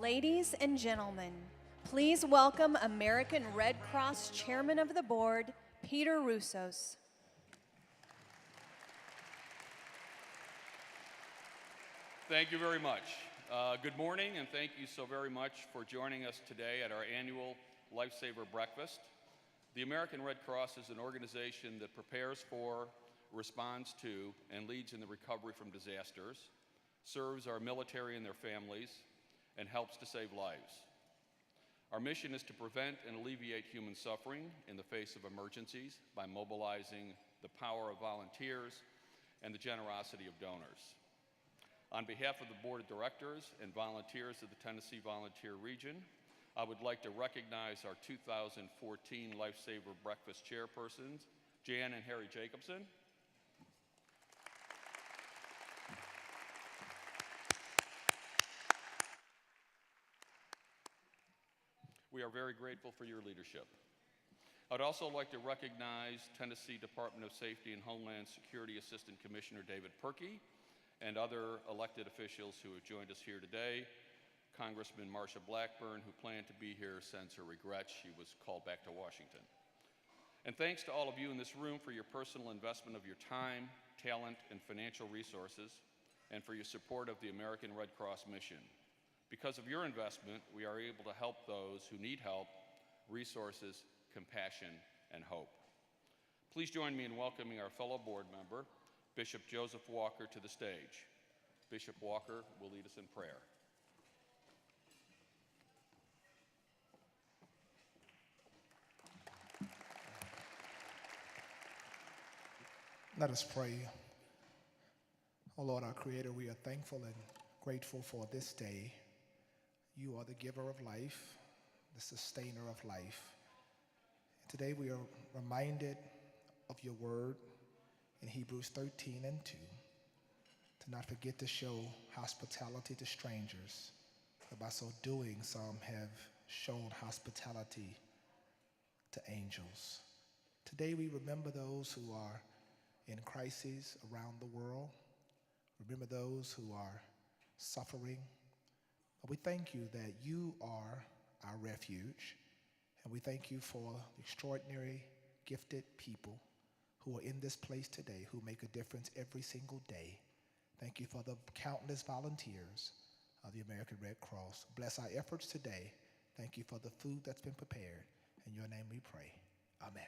Ladies and gentlemen, please welcome American Red Cross Chairman of the Board, Peter Roussos. Thank you very much. Good morning, and thank you so very much for joining us today at our annual Lifesaver breakfast. The American Red Cross is an organization that prepares for, responds to, and leads in the recovery from disasters, serves our military and their families, and helps to save lives. Our mission is to prevent and alleviate human suffering in the face of emergencies by mobilizing the power of volunteers and the generosity of donors. On behalf of the Board of Directors and volunteers of the Tennessee Volunteer Region, I would like to recognize our 2014 Lifesaver Breakfast chairpersons, Jan and Harry Jacobson. We are very grateful for your leadership. I'd also like to recognize Tennessee Department of Safety and Homeland Security Assistant Commissioner David Perkey and other elected officials who have joined us here today. Congressman Marsha Blackburn, who planned to be here, sends her regrets. She was called back to Washington. And thanks to all of you in this room for your personal investment of your time, talent, and financial resources, and for your support of the American Red Cross mission. Because of your investment, we are able to help those who need help, resources, compassion, and hope. Please join me in welcoming our fellow board member, Bishop Joseph Walker, to the stage. Bishop Walker will lead us in prayer. Let us pray. Oh Lord, our Creator, we are thankful and grateful for this day. You are the giver of life, the sustainer of life. Today we are reminded of your word in Hebrews 13:2, to not forget to show hospitality to strangers, but by so doing, some have shown hospitality to angels. Today we remember those who are in crises around the world. Remember those who are suffering. But we thank you that you are our refuge, and we thank you for the extraordinary, gifted people who are in this place today, who make a difference every single day. Thank you for the countless volunteers of the American Red Cross. Bless our efforts today. Thank you for the food that's been prepared. In your name we pray. Amen.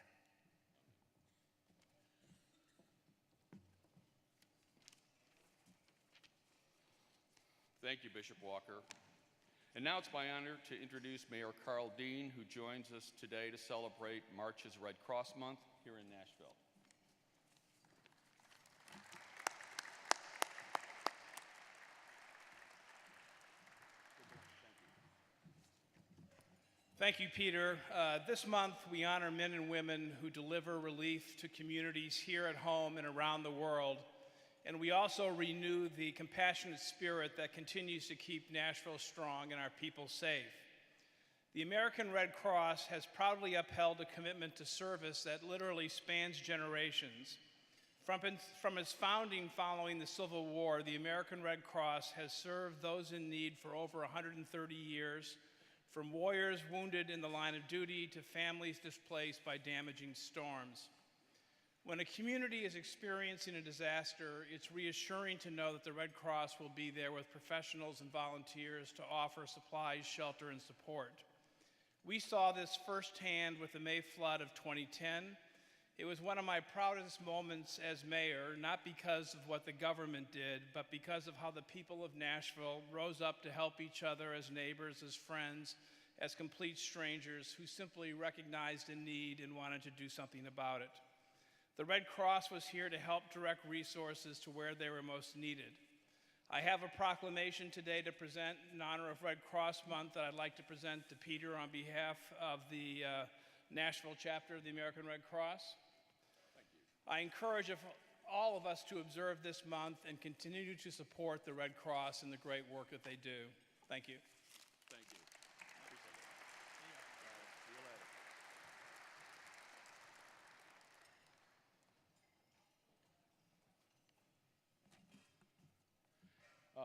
Thank you, Bishop Walker. And now it's my honor to introduce Mayor Carl Dean, who joins us today to celebrate March's Red Cross Month here in Nashville. Thank you, Peter. This month, we honor men and women who deliver relief to communities here at home and around the world. And we also renew the compassionate spirit that continues to keep Nashville strong and our people safe. The American Red Cross has proudly upheld a commitment to service that literally spans generations. From its founding following the Civil War, the American Red Cross has served those in need for over 130 years, from warriors wounded in the line of duty to families displaced by damaging storms. When a community is experiencing a disaster, it's reassuring to know that the Red Cross will be there with professionals and volunteers to offer supplies, shelter, and support. We saw this firsthand with the May flood of 2010. It was one of my proudest moments as mayor, not because of what the government did, but because of how the people of Nashville rose up to help each other as neighbors, as friends, as complete strangers who simply recognized a need and wanted to do something about it. The Red Cross was here to help direct resources to where they were most needed. I have a proclamation today to present in honor of Red Cross Month that I'd like to present to Peter on behalf of the Nashville chapter of the American Red Cross. Thank you. I encourage all of us to observe this month and continue to support the Red Cross and the great work that they do. Thank you. Thank you.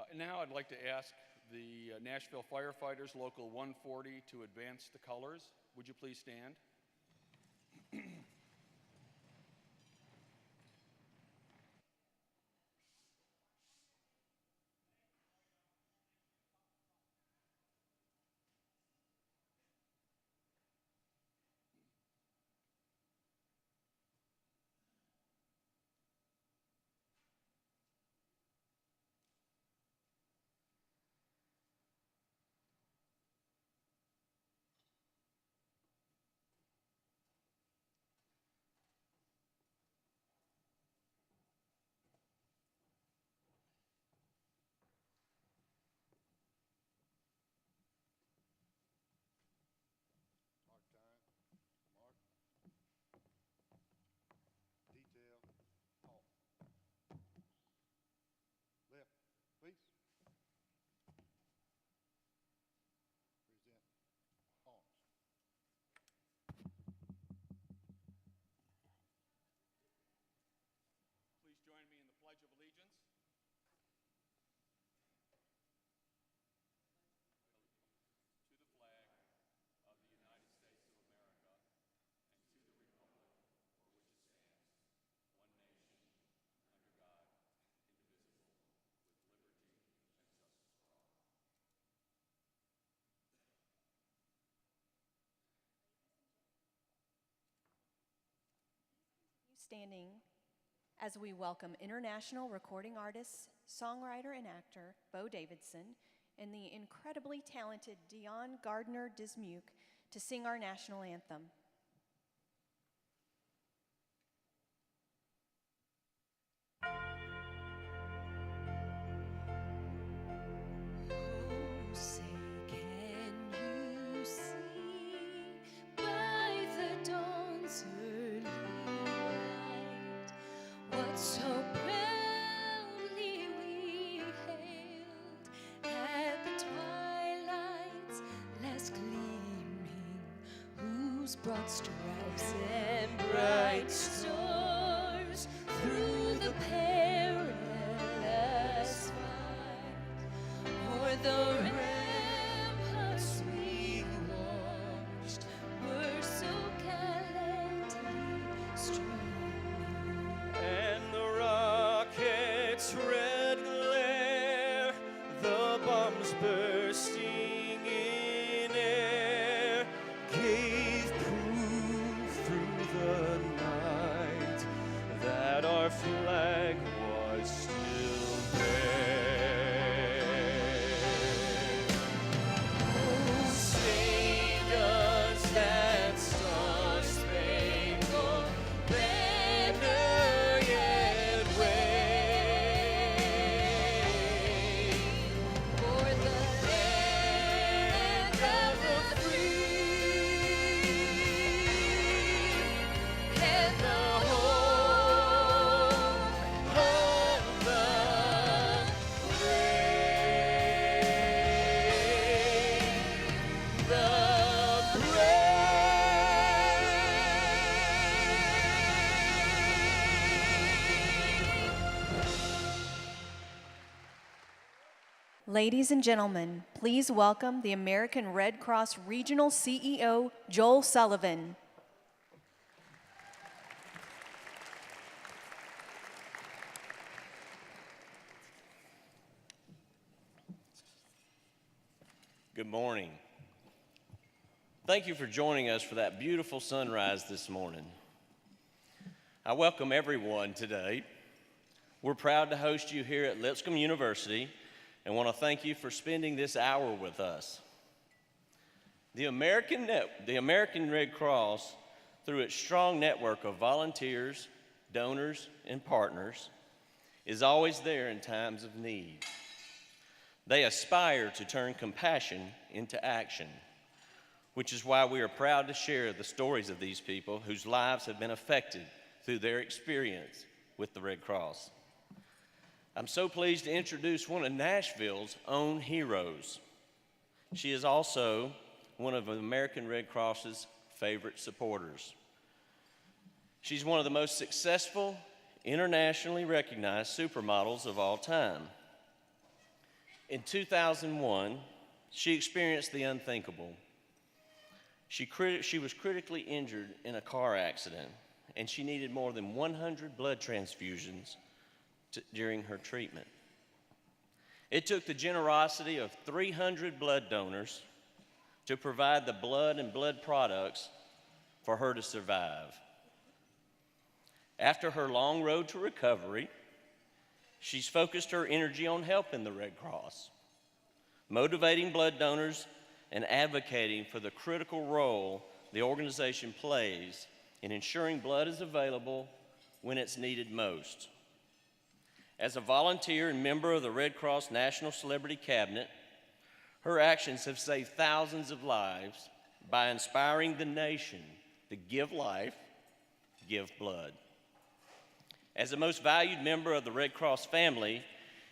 And now I'd like to ask the Nashville Firefighters, Local 140, to advance the colors. Would you please stand? Mark time. Mark. Detail. Off. Left. Please. Present. Arms. Please join me in the Pledge of Allegiance. To the flag of the United States of America and to the republic for which it stands, one nation, under God, indivisible, with liberty and justice for all. Standing as we welcome international recording artist, songwriter, and actor Bo Davidson and the incredibly talented Dion Gardner-Dismuke to sing our national anthem. Say, can you see by the dawn's early light what so proudly we hailed at the twilight's last gleaming, whose broad stripes and bright stars through the perilous fight o'er the ramparts we watched were so gallantly streaming, And the rocket's red glare, the bombs bursting in air, gave proof through the night that our flag was still there. Oh, say does that star-spangled banner yet wave for the land of the free and the home of the brave, the brave. Ladies and gentlemen, please welcome the American Red Cross Regional CEO, Joel Sullivan. Good morning. Thank you for joining us for that beautiful sunrise this morning. I welcome everyone today. We're proud to host you here at Lipscomb University and want to thank you for spending this hour with us. The American Red Cross, through its strong network of volunteers, donors, and partners, is always there in times of need. They aspire to turn compassion into action, which is why we are proud to share the stories of these people whose lives have been affected through their experience with the Red Cross. I'm so pleased to introduce one of Nashville's own heroes. She is also one of the American Red Cross's favorite supporters. She's one of the most successful, internationally recognized supermodels of all time. In 2001, she experienced the unthinkable. She was critically injured in a car accident, and she needed more than 100 blood transfusions during her treatment. It took the generosity of 300 blood donors to provide the blood and blood products for her to survive. After her long road to recovery, she's focused her energy on helping the Red Cross, motivating blood donors, and advocating for the critical role the organization plays in ensuring blood is available when it's needed most. As a volunteer and member of the Red Cross National Celebrity Cabinet, her actions have saved thousands of lives by inspiring the nation to give life, give blood. As the most valued member of the Red Cross family,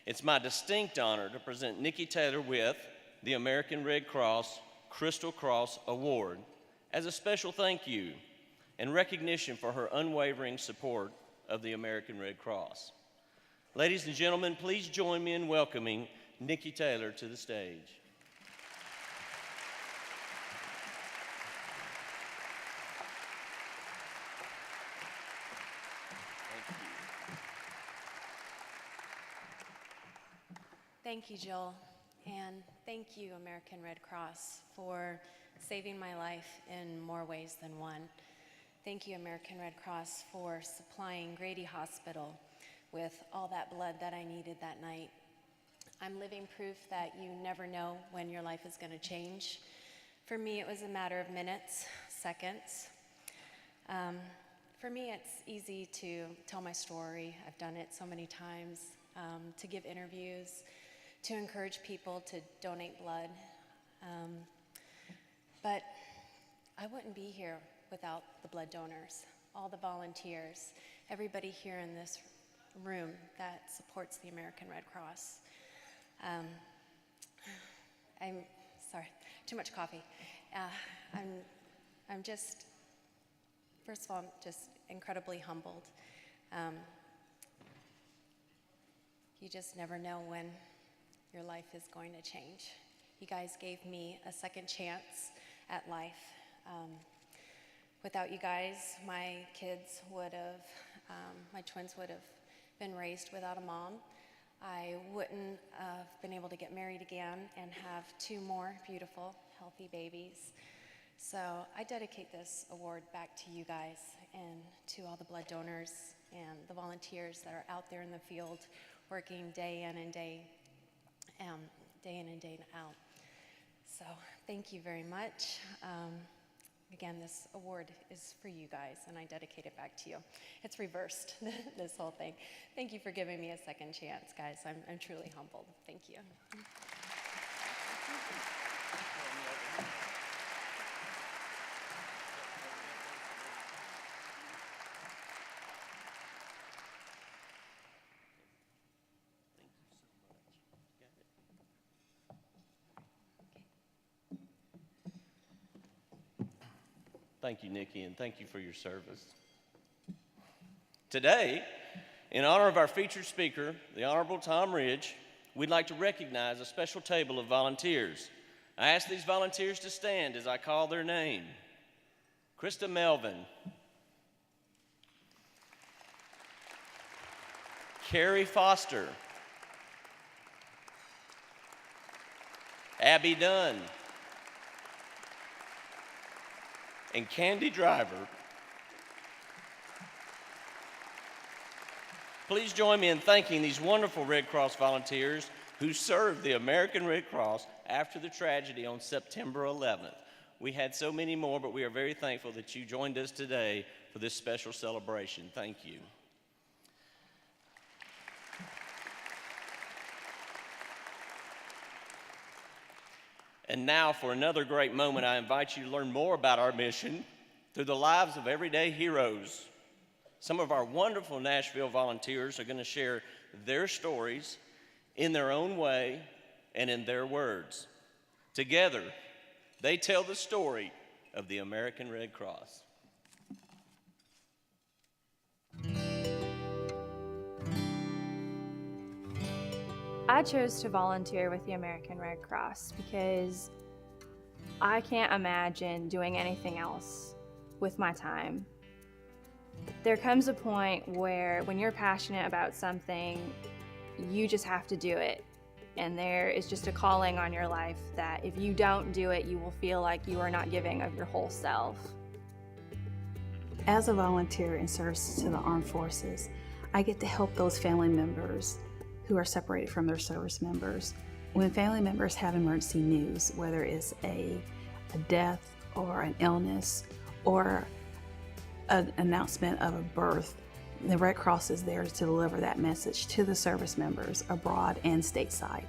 it's my distinct honor to present Nikki Taylor with the American Red Cross Crystal Cross Award as a special thank you and recognition for her unwavering support of the American Red Cross. Ladies and gentlemen, please join me in welcoming Nikki Taylor to the stage. Thank you, Joel, and thank you, American Red Cross, for saving my life in more ways than one. Thank you, American Red Cross, for supplying Grady Hospital with all that blood that I needed that night. I'm living proof that you never know when your life is going to change. For me, it was a matter of minutes, seconds. For me, it's easy to tell my story. I've done it so many times, to give interviews, to encourage people to donate blood. But I wouldn't be here without the blood donors, all the volunteers, everybody here in this room that supports the American Red Cross. I'm sorry, too much coffee. I'm just, first of all, I'm just incredibly humbled. You just never know when your life is going to change. You guys gave me a second chance at life. Without you guys, my kids would have, my twins would have been raised without a mom. I wouldn't have been able to get married again and have 2 more beautiful, healthy babies. So I dedicate this award back to you guys and to all the blood donors and the volunteers that are out there in the field working day in and day out. So thank you very much. Again, this award is for you guys, and I dedicate it back to you. It's reversed, this whole thing. Thank you for giving me a second chance, guys. I'm truly humbled. Thank you. Thank you, Nikki, and thank you for your service. Today, in honor of our featured speaker, the Honorable Tom Ridge, we'd like to recognize a special table of volunteers. I ask these volunteers to stand as I call their name. Krista Melvin, Carrie Foster, Abby Dunn, and Candy Driver. Please join me in thanking these wonderful Red Cross volunteers who served the American Red Cross after the tragedy on September 11th. We had so many more, but we are very thankful that you joined us today for this special celebration. Thank you. And now, for another great moment, I invite you to learn more about our mission through the lives of everyday heroes. Some of our wonderful Nashville volunteers are going to share their stories in their own way and in their words. Together, they tell the story of the American Red Cross. I chose to volunteer with the American Red Cross because I can't imagine doing anything else with my time. There comes a point where when you're passionate about something, you just have to do it. And there is just a calling on your life that if you don't do it, you will feel like you are not giving of your whole self. As a volunteer in service to the armed forces, I get to help those family members who are separated from their service members. When family members have emergency news, whether it's a death or an illness or an announcement of a birth, the Red Cross is there to deliver that message to the service members abroad and stateside.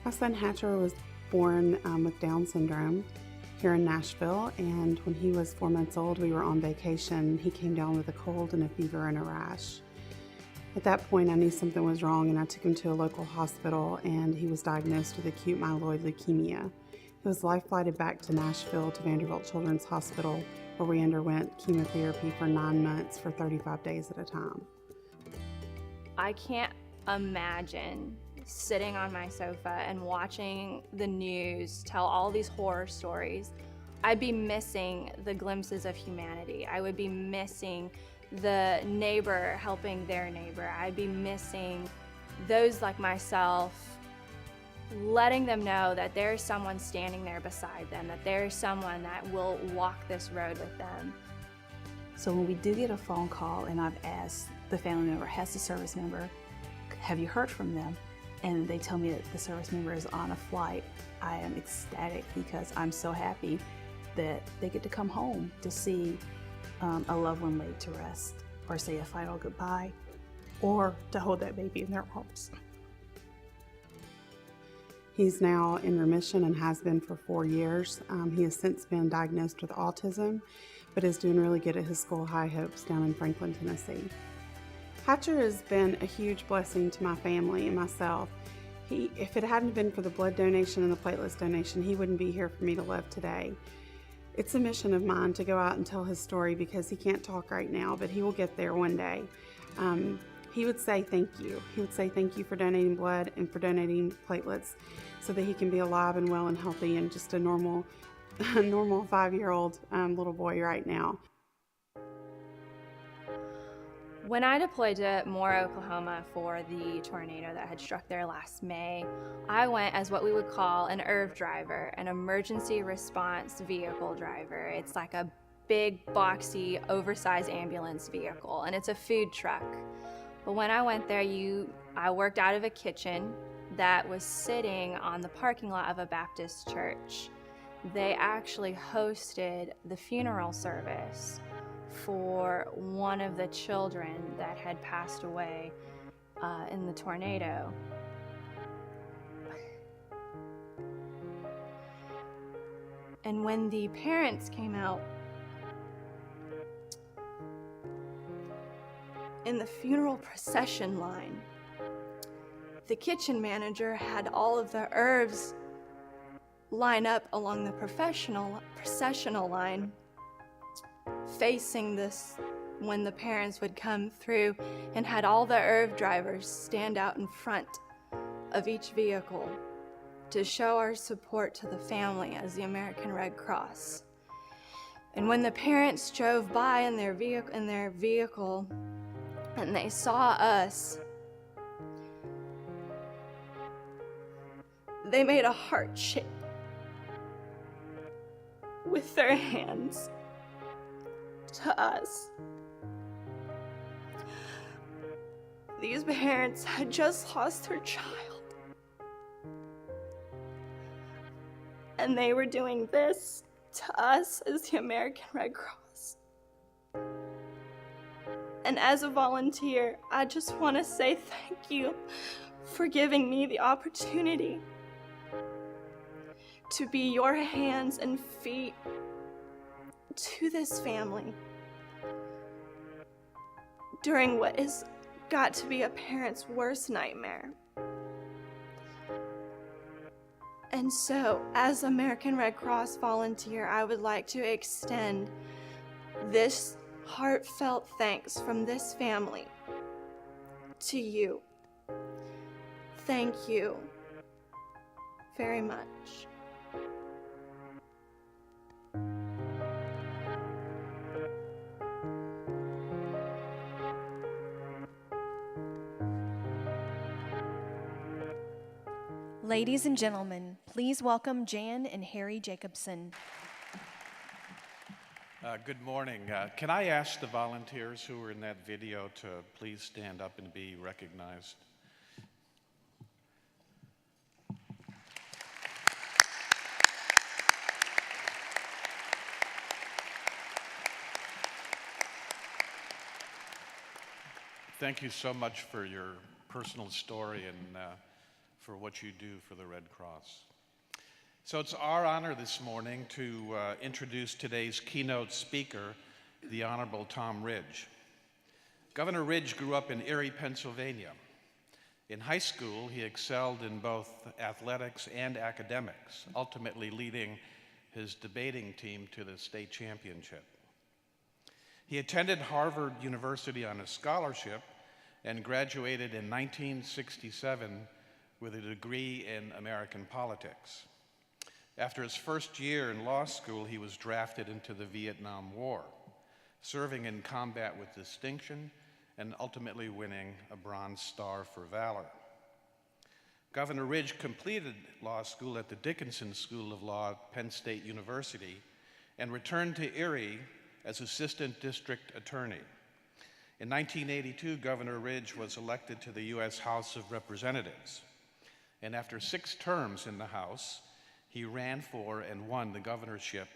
My son Hatcher was born with Down syndrome here in Nashville, and when he was 4 months old, we were on vacation. He came down with a cold and a fever and a rash. At that point, I knew something was wrong, and I took him to a local hospital, and he was diagnosed with acute myeloid leukemia. He was life-flighted back to Nashville to Vanderbilt Children's Hospital, where we underwent chemotherapy for 9 months for 35 days at a time. I can't imagine sitting on my sofa and watching the news tell all these horror stories. I'd be missing the glimpses of humanity. I would be missing the neighbor helping their neighbor. I'd be missing those like myself, letting them know that there's someone standing there beside them, that there's someone that will walk this road with them. So when we do get a phone call and I've asked the family member, has the service member, have you heard from them? And they tell me that the service member is on a flight, I am ecstatic because I'm so happy that they get to come home to see a loved one laid to rest, or say a final goodbye, or to hold that baby in their arms. He's now in remission and has been for 4 years. He has since been diagnosed with autism, but is doing really good at his school High Hopes down in Franklin, Tennessee. Hatcher has been a huge blessing to my family and myself. If it hadn't been for the blood donation and the platelets donation, he wouldn't be here for me to live today. It's a mission of mine to go out and tell his story because he can't talk right now, but he will get there one day. He would say thank you. He would say thank you for donating blood and for donating platelets so that he can be alive and well and healthy and just a normal 5-year-old little boy right now. When I deployed to Moore, Oklahoma for the tornado that had struck there last May, I went as what we would call an ERV driver, an emergency response vehicle driver. It's like a big, boxy, oversized ambulance vehicle, and it's a food truck. But when I went there, I worked out of a kitchen that was sitting on the parking lot of a Baptist church. They actually hosted the funeral service for one of the children that had passed away in the tornado. And when the parents came out in the funeral procession line, the kitchen manager had all of the herbs line up along the processional line, facing this when the parents would come through, and had all the ERV drivers stand out in front of each vehicle to show our support to the family as the American Red Cross. And when the parents drove by in their vehicle and they saw us, they made a heart shape with their hands to us. These parents had just lost their child, and they were doing this to us as the American Red Cross. And as a volunteer, I just want to say thank you for giving me the opportunity to be your hands and feet to this family during what has got to be a parent's worst nightmare. And so, as American Red Cross volunteer, I would like to extend this heartfelt thanks from this family to you. thank you very much. Ladies and gentlemen, please welcome Jan and Harry Jacobson. Good morning. Can I ask the volunteers who were in that video to please stand up and be recognized? Thank you so much for your personal story and for what you do for the Red Cross. So it's our honor this morning to introduce today's keynote speaker, the Honorable Tom Ridge. Governor Ridge grew up in Erie, Pennsylvania. In high school, he excelled in both athletics and academics, ultimately leading his debating team to the state championship. He attended Harvard University on a scholarship and graduated in 1967 with a degree in American politics. After his first year in law school, he was drafted into the Vietnam War, serving in combat with distinction and ultimately winning a Bronze Star for valor. Governor Ridge completed law school at the Dickinson School of Law at Penn State University and returned to Erie as Assistant District Attorney. In 1982, Governor Ridge was elected to the U.S. House of Representatives. And after 6 terms in the House, he ran for and won the governorship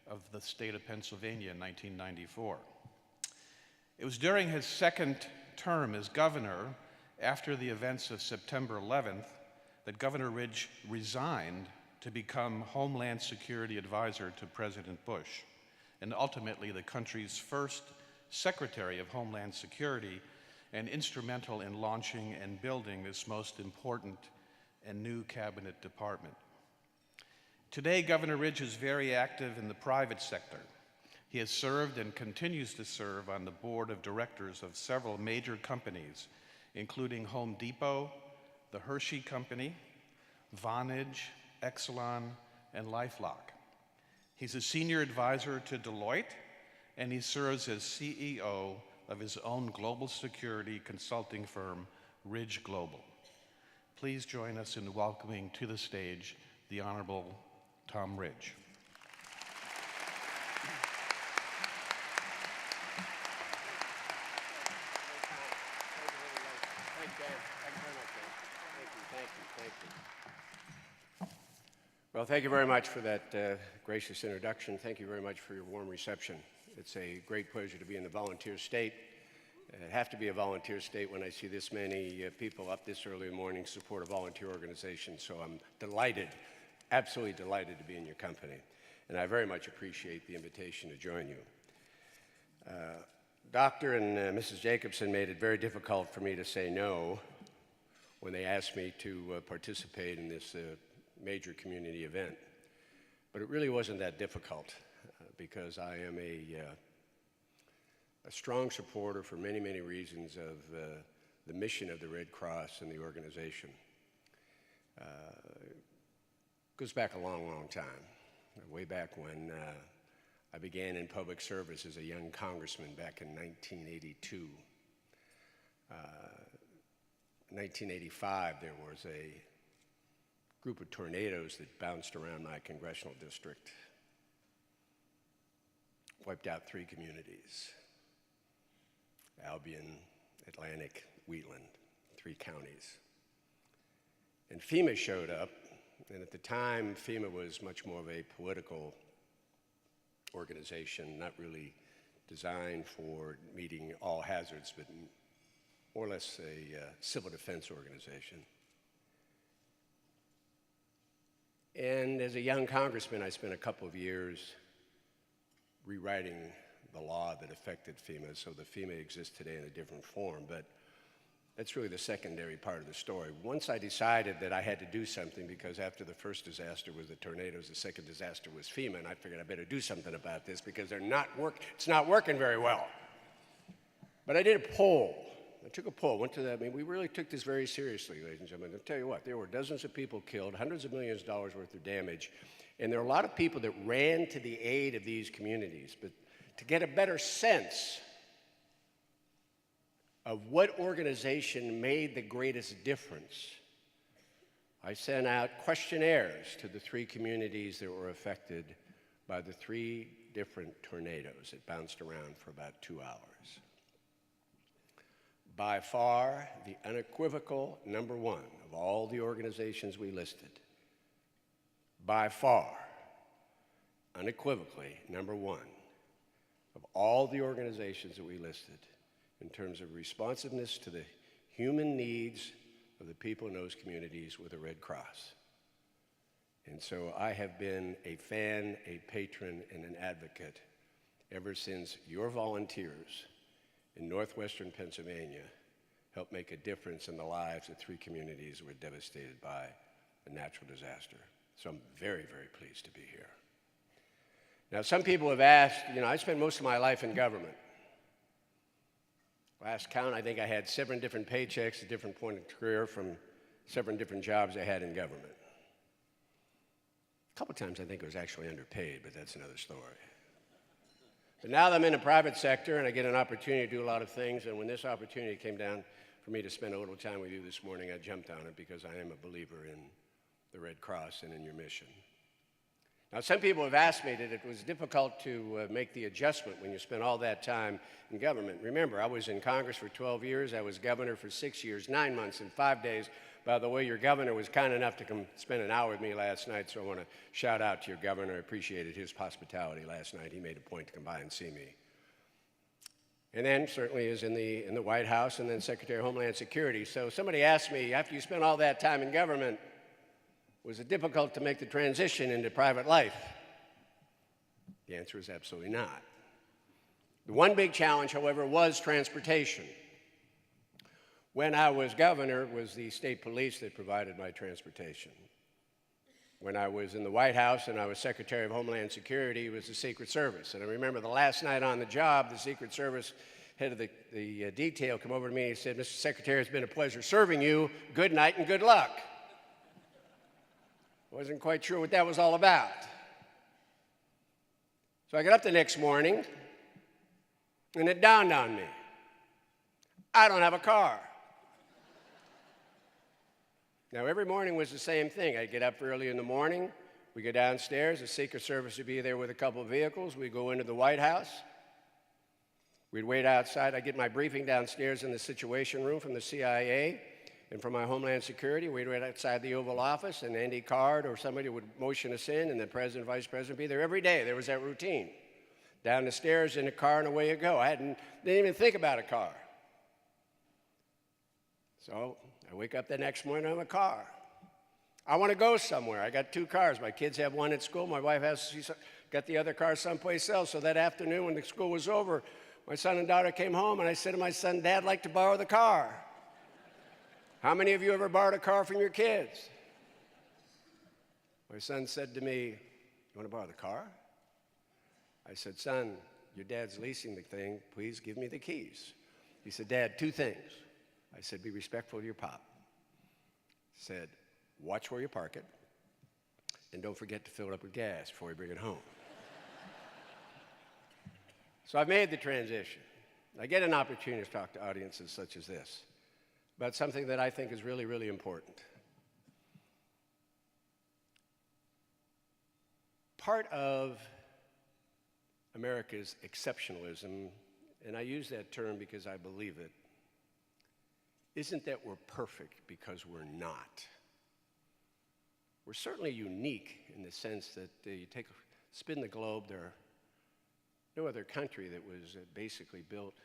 of the state of Pennsylvania in 1994. It was during his second term as governor, after the events of September 11th, that Governor Ridge resigned to become Homeland Security Advisor to President Bush, and ultimately the country's first Secretary of Homeland Security, and instrumental in launching and building this most important and new cabinet department. Today, Governor Ridge is very active in the private sector. He has served and continues to serve on the board of directors of several major companies, including Home Depot, the Hershey Company, Vonage, Exelon, and LifeLock. He's a senior advisor to Deloitte, and he serves as CEO of his own global security consulting firm, Ridge Global. Please join us in welcoming to the stage the Honorable Tom Ridge. Well, thank you very much for that gracious introduction. Thank you very much for your warm reception. It's a great pleasure to be in the volunteer state. I have to be a volunteer state when I see this many people up this early in the morning support a volunteer organization. So I'm delighted, absolutely delighted to be in your company. And I very much appreciate the invitation to join you. Dr. and Mrs. Jacobson made it very difficult for me to say no when they asked me to participate in this major community event. But it really wasn't that difficult because I am a strong supporter for many, many reasons of the mission of the Red Cross and the organization. It goes back a long, long time, way back when I began in public service as a young congressman back in 1982. In 1985, there was a group of tornadoes that bounced around my congressional district, wiped out 3 communities. Albion, Atlantic, Wheatland, 3 counties. And FEMA showed up, and at the time, FEMA was much more of a political organization, not really designed for meeting all hazards, but more or less a civil defense organization. And as a young congressman, I spent a couple of years rewriting the law that affected FEMA, so the FEMA exists today in a different form, but that's really the secondary part of the story. Once I decided that I had to do something, because after the first disaster was the tornadoes, the second disaster was FEMA, and I figured I better do something about this because it's not working very well. But I did a poll I took a poll, went to that. I mean, we really took this very seriously, ladies and gentlemen. I'll tell you what, there were dozens of people killed, hundreds of millions of dollars worth of damage, and there are a lot of people that ran to the aid of these communities. But to get a better sense of what organization made the greatest difference, I sent out questionnaires to the 3 communities that were affected by the 3 different tornadoes that bounced around for about 2 hours. By far, the unequivocal number 1 of all the organizations we listed, by far, unequivocally, number 1 of all the organizations that we listed in terms of responsiveness to the human needs of the people in those communities with the Red Cross. And so I have been a fan, a patron, and an advocate ever since your volunteers in northwestern Pennsylvania helped make a difference in the lives of 3 communities that were devastated by a natural disaster. So I'm very, very pleased to be here. Now, some people have asked, I spent most of my life in government. Last count, I think I had 7 different paychecks at different points in career from 7 different jobs I had in government. A couple times I think I was actually underpaid, but that's another story. But now that I'm in the private sector and I get an opportunity to do a lot of things, and when this opportunity came down for me to spend a little time with you this morning, I jumped on it because I am a believer in the Red Cross and in your mission. Now, some people have asked me that it was difficult to make the adjustment when you spend all that time in government. Remember, I was in Congress for 12 years. I was governor for 6 years, 9 months, and 5 days. By the way, your governor was kind enough to come spend an hour with me last night, so I want to shout out to your governor. I appreciated his hospitality last night. He made a point to come by and see me. And then certainly is in the White House, and then Secretary of Homeland Security. So somebody asked me, after you spent all that time in government, was it difficult to make the transition into private life? The answer is absolutely not. The one big challenge, however, was transportation. When I was governor, it was the state police that provided my transportation. When I was in the White House and I was Secretary of Homeland Security, it was the Secret Service. And I remember the last night on the job, the Secret Service head of the detail came over to me and said, "Mr. Secretary, it's been a pleasure serving you. Good night and good luck." Wasn't quite sure what that was all about. So I got up the next morning, and it dawned on me. I don't have a car. Now, every morning was the same thing. I'd get up early in the morning. We go downstairs. The Secret Service would be there with a couple of vehicles. We'd go into the White House. We'd wait outside. I'd get my briefing downstairs in the Situation Room from the CIA. And from my Homeland Security, we'd wait outside the Oval Office, and Andy Card or somebody would motion us in, and the President, Vice President would be there every day. There was that routine. Down the stairs in a car, and away you go. Didn't even think about a car. So I wake up the next morning, I have a car. I want to go somewhere. I got 2 cars. My kids have one at school. My wife she's got the other car someplace else. So that afternoon when the school was over, my son and daughter came home, and I said to my son, "Dad, I'd like to borrow the car." How many of you ever borrowed a car from your kids? My son said to me, "You want to borrow the car?" I said, "Son, your dad's leasing the thing. Please give me the keys." He said, "Dad, 2 things." I said, "Be respectful of your pop." He said, "Watch where you park it, and don't forget to fill it up with gas before you bring it home." So I've made the transition. I get an opportunity to talk to audiences such as this about something that I think is really, really important. Part of America's exceptionalism, and I use that term because I believe it, isn't that we're perfect, because we're not. We're certainly unique in the sense that you spin the globe, there are no other country that was basically built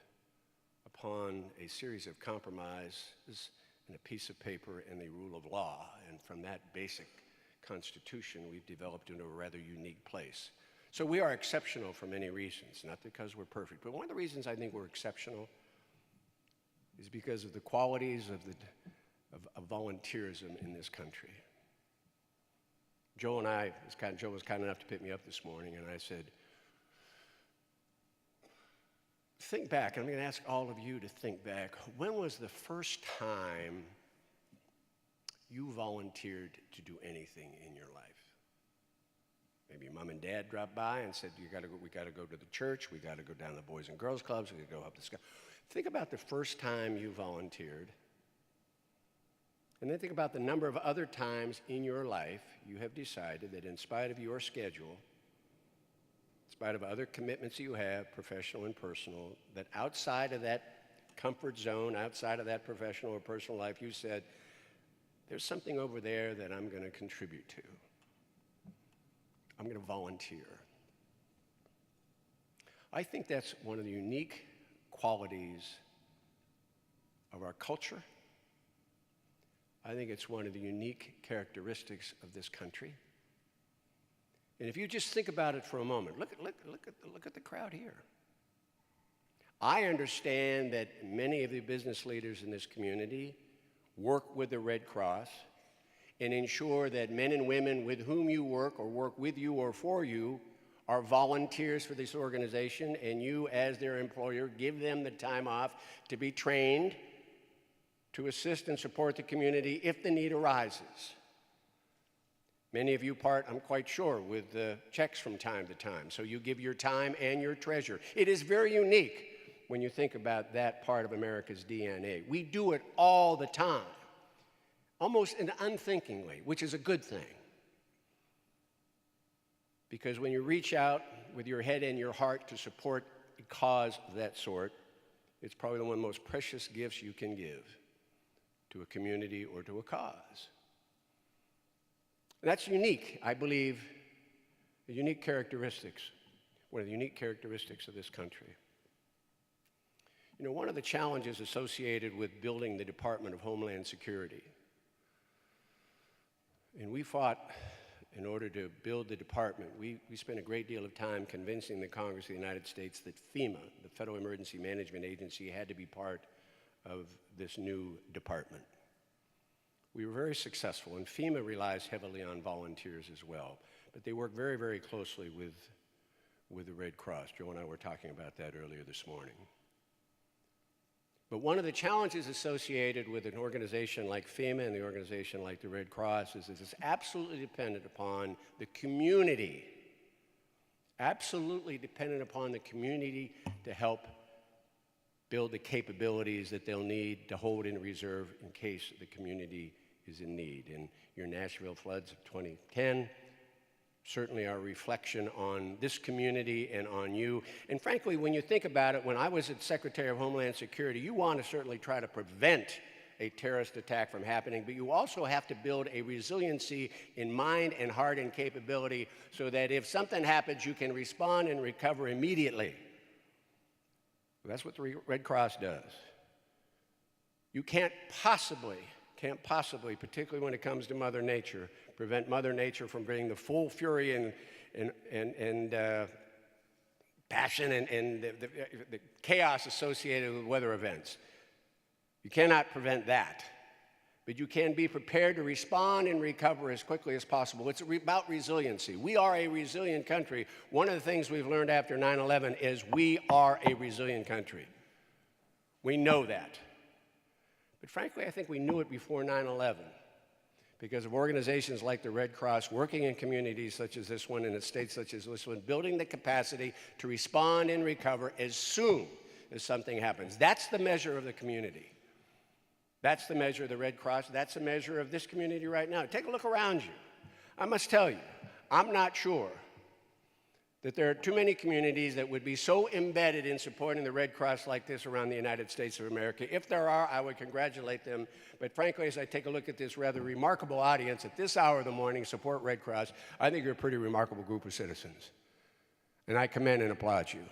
upon a series of compromises and a piece of paper and the rule of law. And from that basic constitution, we've developed into a rather unique place. So we are exceptional for many reasons, not because we're perfect. But one of the reasons I think we're exceptional is because of the qualities of volunteerism in this country. Joe was kind enough to pick me up this morning, and I said, think back, I'm going to ask all of you to think back. When was the first time you volunteered to do anything in your life? Maybe your mom and dad dropped by and said, we got to go to the church, we got to go down to the Boys and Girls Clubs, we got to go up the sky. Think about the first time you volunteered. And then think about the number of other times in your life you have decided that in spite of your schedule, in spite of other commitments you have, professional and personal, that outside of that comfort zone, outside of that professional or personal life, you said, there's something over there that I'm going to contribute to. I'm going to volunteer. I think that's one of the unique qualities of our culture. I think it's one of the unique characteristics of this country. And if you just think about it for a moment, look at the crowd here. I understand that many of the business leaders in this community work with the Red Cross and ensure that men and women with whom you work or work with you or for you are volunteers for this organization, and you, as their employer, give them the time off to be trained to assist and support the community if the need arises. Many of you part, I'm quite sure, with checks from time to time, so you give your time and your treasure. It is very unique when you think about that part of America's DNA. We do it all the time, almost unthinkingly, which is a good thing. Because when you reach out with your head and your heart to support a cause of that sort, it's probably one of the most precious gifts you can give to a community or to a cause. And that's unique, I believe, the unique characteristics, one of the unique characteristics of this country. You know, one of the challenges associated with building the Department of Homeland Security, and we fought in order to build the department, we spent a great deal of time convincing the Congress of the United States that FEMA, the Federal Emergency Management Agency, had to be part of this new department. We were very successful, and FEMA relies heavily on volunteers as well, but they work very, very closely with the Red Cross. Joe and I were talking about that earlier this morning. But one of the challenges associated with an organization like FEMA and the organization like the Red Cross is it's absolutely dependent upon the community, absolutely dependent upon the community to help build the capabilities that they'll need to hold in reserve in case the community is in need. And your Nashville floods of 2010 certainly are a reflection on this community and on you. And frankly, when you think about it, when I was at Secretary of Homeland Security, you want to certainly try to prevent a terrorist attack from happening, but you also have to build a resiliency in mind and heart and capability so that if something happens, you can respond and recover immediately. That's what the Red Cross does. You can't possibly, particularly when it comes to Mother Nature, prevent Mother Nature from bringing the full fury and passion and the chaos associated with weather events. You cannot prevent that. But you can be prepared to respond and recover as quickly as possible. It's about resiliency. We are a resilient country. One of the things we've learned after 9/11 is we are a resilient country. We know that. But frankly, I think we knew it before 9/11 because of organizations like the Red Cross working in communities such as this one and in states such as this one, building the capacity to respond and recover as soon as something happens. That's the measure of the community. That's the measure of the Red Cross. That's the measure of this community right now. Take a look around you. I must tell you, I'm not sure that there are too many communities that would be so embedded in supporting the Red Cross like this around the United States of America. If there are, I would congratulate them. But frankly, as I take a look at this rather remarkable audience at this hour of the morning, support Red Cross, I think you're a pretty remarkable group of citizens. And I commend and applaud you.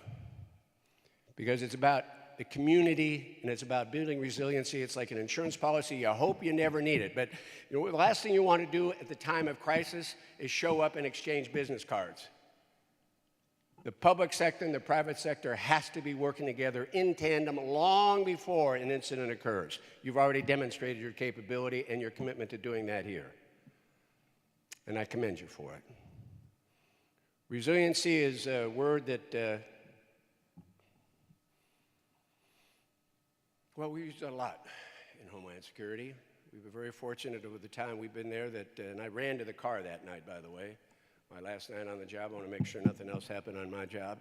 Because it's about the community, and it's about building resiliency. It's like an insurance policy. You hope you never need it. But you know, the last thing you want to do at the time of crisis is show up and exchange business cards. The public sector and the private sector has to be working together in tandem long before an incident occurs. You've already demonstrated your capability and your commitment to doing that here. And I commend you for it. Resiliency is a word that Well, we used it a lot in Homeland Security. We've been very fortunate over the time we've been there and I ran to the car that night, by the way. My last night on the job, I want to make sure nothing else happened on my job,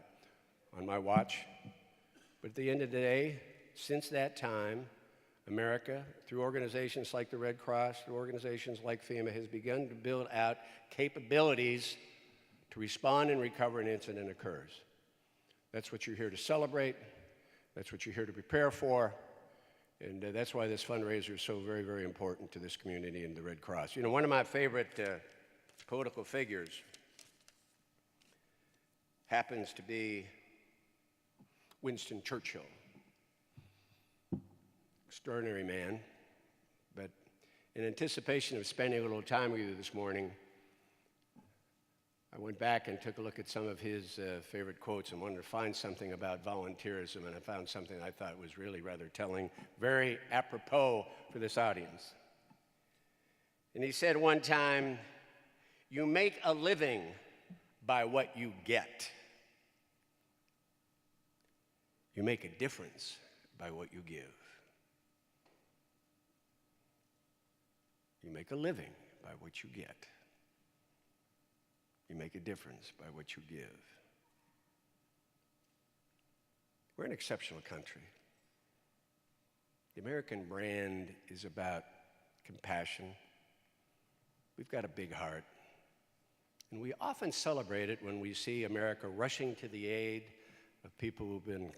on my watch. But at the end of the day, since that time, America, through organizations like the Red Cross, through organizations like FEMA, has begun to build out capabilities to respond and recover an incident occurs. That's what you're here to celebrate. That's what you're here to prepare for. And that's why this fundraiser is so very, very important to this community and the Red Cross. You know, one of my favorite political figures happens to be Winston Churchill. Extraordinary man. But in anticipation of spending a little time with you this morning, I went back and took a look at some of his favorite quotes and wanted to find something about volunteerism, and I found something I thought was really rather telling, very apropos for this audience. And he said one time, "You make a living by what you get. You make a difference by what you give." You make a living by what you get. You make a difference by what you give. We're an exceptional country. The American brand is about compassion. We've got a big heart. And we often celebrate it when we see America rushing to the aid of people who've been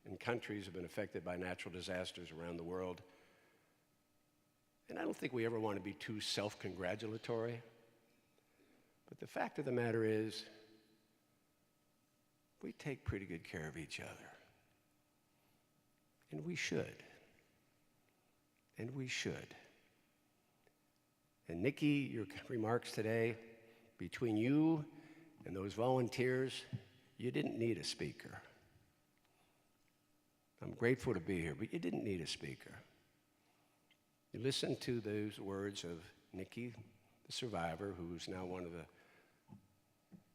in countries who've been affected by natural disasters around the world. And I don't think we ever want to be too self-congratulatory. But the fact of the matter is, we take pretty good care of each other. And we should. And we should. And Nikki, your remarks today, between you and those volunteers, you didn't need a speaker. I'm grateful to be here, but you didn't need a speaker. You listened to those words of Nikki, the survivor, who's now one of the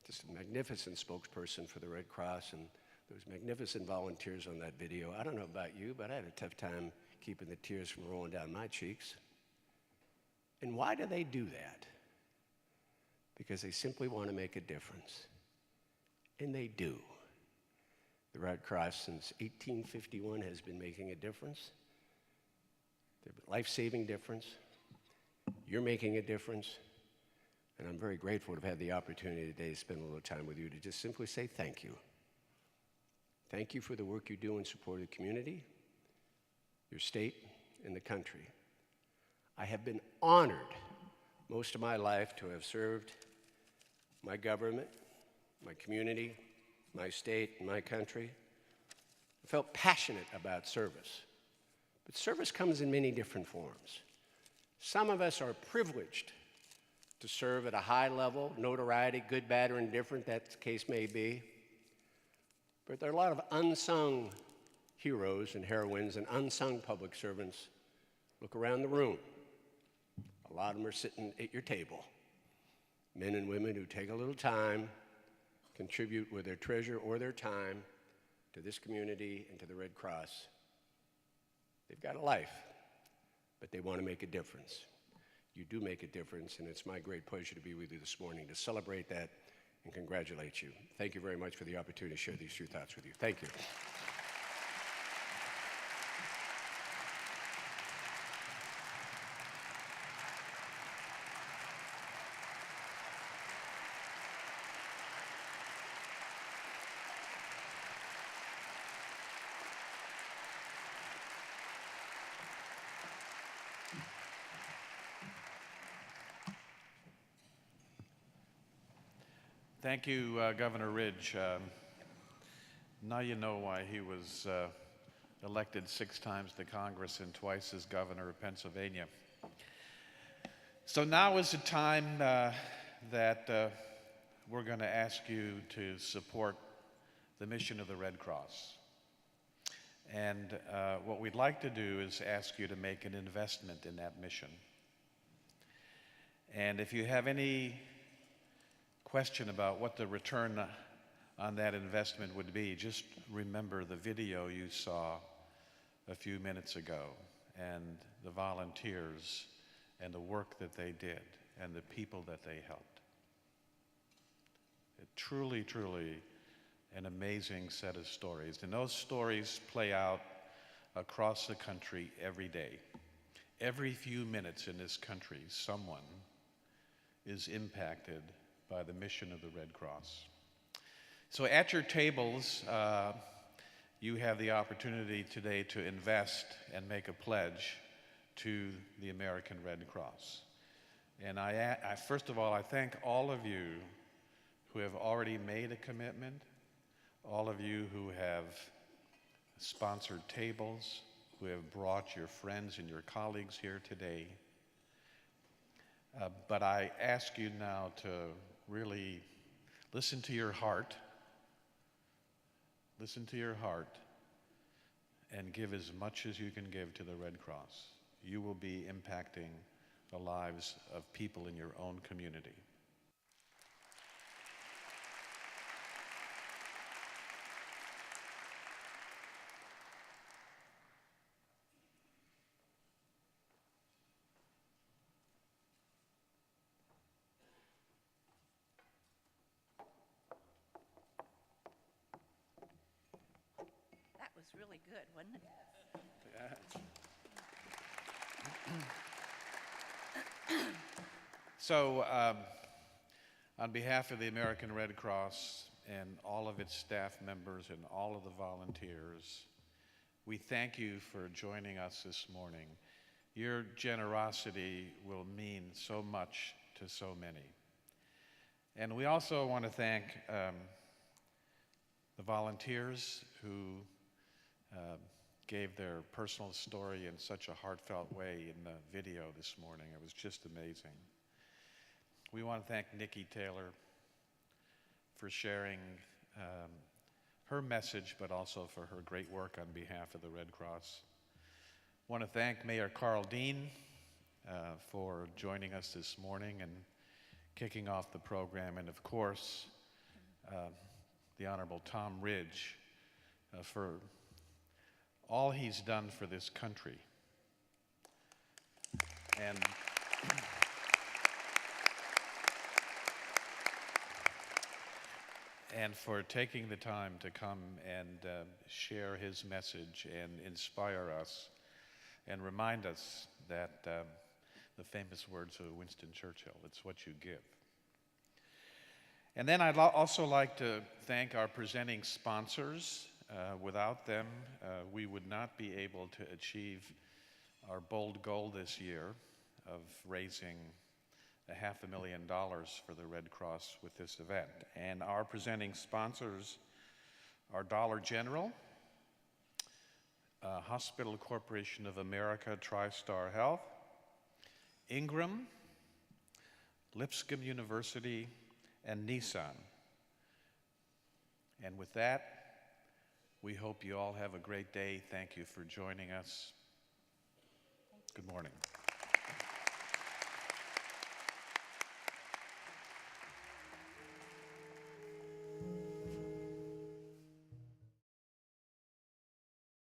just a magnificent spokesperson for the Red Cross, and those magnificent volunteers on that video. I don't know about you, but I had a tough time keeping the tears from rolling down my cheeks. And why do they do that? Because they simply want to make a difference. And they do. The Red Cross since 1851 has been making a difference. They're a life-saving difference. You're making a difference. And I'm very grateful to have had the opportunity today to spend a little time with you to just simply say thank you. Thank you for the work you do in support of the community, your state, and the country. I have been honored most of my life to have served my government, my community, my state, and my country. I felt passionate about service. But service comes in many different forms. Some of us are privileged to serve at a high level, notoriety, good, bad, or indifferent, that the case may be. But there are a lot of unsung heroes and heroines and unsung public servants. Look around the room. A lot of them are sitting at your table. Men and women who take a little time, contribute with their treasure or their time to this community and to the Red Cross. They've got a life, but they want to make a difference. You do make a difference, and it's my great pleasure to be with you this morning to celebrate that and congratulate you. Thank you very much for the opportunity to share these few thoughts with you. Thank you. Thank you, Governor Ridge. Now you know why he was elected 6 times to Congress and twice as governor of Pennsylvania. So now is the time that we're going to ask you to support the mission of the Red Cross. And what we'd like to do is ask you to make an investment in that mission. And if you have any question about what the return on that investment would be, just remember the video you saw a few minutes ago, and the volunteers and the work that they did and the people that they helped. It truly, truly an amazing set of stories. And those stories play out across the country every day. Every few minutes in this country, someone is impacted by the mission of the Red Cross. So at your tables, you have the opportunity today to invest and make a pledge to the American Red Cross. And first of all, I thank all of you who have already made a commitment, all of you who have sponsored tables, who have brought your friends and your colleagues here today. But I ask you now to really listen to your heart, and give as much as you can give to the Red Cross. You will be impacting the lives of people in your own community. That was really good, wasn't it? So, on behalf of the American Red Cross and all of its staff members and all of the volunteers, we thank you for joining us this morning. Your generosity will mean so much to so many. And we also want to thank the volunteers who gave their personal story in such a heartfelt way in the video this morning. It was just amazing. We want to thank Nikki Taylor for sharing her message, but also for her great work on behalf of the Red Cross. I want to thank Mayor Carl Dean for joining us this morning and kicking off the program, and of course, the Honorable Tom Ridge for all he's done for this country. And for taking the time to come and share his message and inspire us and remind us that the famous words of Winston Churchill, it's what you give. And then I'd also like to thank our presenting sponsors. Without them, we would not be able to achieve our bold goal this year of raising $500,000 for the Red Cross with this event. And our presenting sponsors are Dollar General, Hospital Corporation of America, TriStar Health, Ingram, Lipscomb University, and Nissan. And with that, we hope you all have a great day. Thank you for joining us. Good morning.